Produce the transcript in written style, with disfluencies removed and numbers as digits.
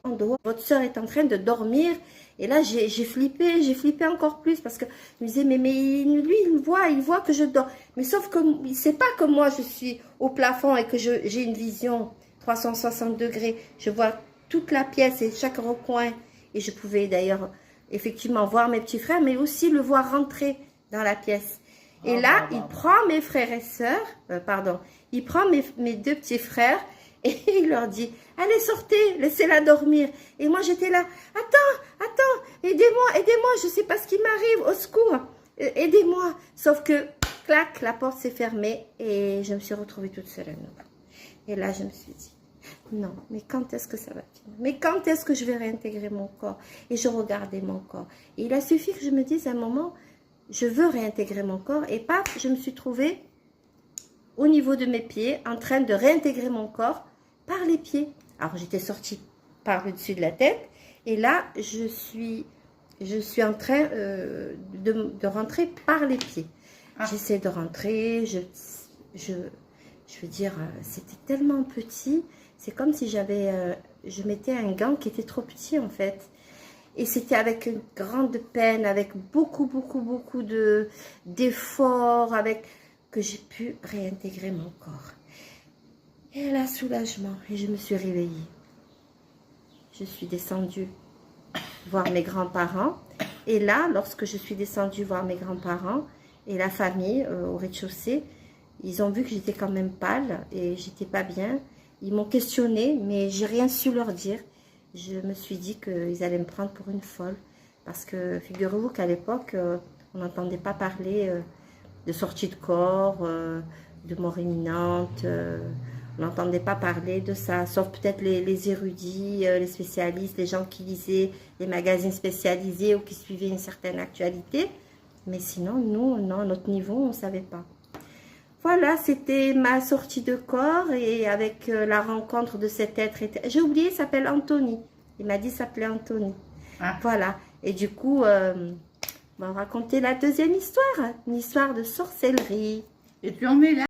en dehors. Votre soeur est en train de dormir. Et là, j'ai flippé encore plus parce que je me disais, mais lui, il voit que je dors. Mais sauf que c'est pas que moi, je suis au plafond et que j'ai une vision 360 degrés. Je vois toute la pièce et chaque recoin. Et je pouvais d'ailleurs, effectivement, voir mes petits frères, mais aussi le voir rentrer dans la pièce. Et là, il prend mes frères et sœurs, il prend mes deux petits frères et il leur dit, allez, sortez, laissez-la dormir. Et moi, j'étais là, attends, aidez-moi, je ne sais pas ce qui m'arrive, au secours, aidez-moi. Sauf que, clac, la porte s'est fermée et je me suis retrouvée toute seule à nouveau. Et là, je me suis dit, non, mais quand est-ce que ça va finir? Mais quand est-ce que je vais réintégrer mon corps? Et je regardais mon corps. Et il a suffi que je me dise à un moment, je veux réintégrer mon corps. Et paf, je me suis trouvée au niveau de mes pieds, en train de réintégrer mon corps par les pieds. Alors, j'étais sortie par le dessus de la tête. Et là, je suis en train de rentrer par les pieds. J'essaie de rentrer. Je veux dire, c'était tellement petit. C'est comme si je mettais un gant qui était trop petit, en fait. Et c'était avec une grande peine, avec beaucoup d'efforts, que j'ai pu réintégrer mon corps. Et là, soulagement. Et je me suis réveillée. Je suis descendue voir mes grands-parents. Et là, lorsque je suis descendue voir mes grands-parents et la famille au rez-de-chaussée, ils ont vu que j'étais quand même pâle et j'étais pas bien. Ils m'ont questionnée, mais j'ai rien su leur dire. Je me suis dit qu'ils allaient me prendre pour une folle. Parce que figurez-vous qu'à l'époque, on n'entendait pas parler de sortie de corps, de mort imminente. On n'entendait pas parler de ça, sauf peut-être les érudits, les spécialistes, les gens qui lisaient les magazines spécialisés ou qui suivaient une certaine actualité. Mais sinon, nous, non, à notre niveau, on ne savait pas. Voilà, c'était ma sortie de corps et avec la rencontre de cet être. J'ai oublié, il s'appelle Anthony. Il m'a dit qu'il s'appelait Anthony. Voilà. Et du coup, on va raconter la deuxième histoire. Une histoire de sorcellerie. Et tu en es là?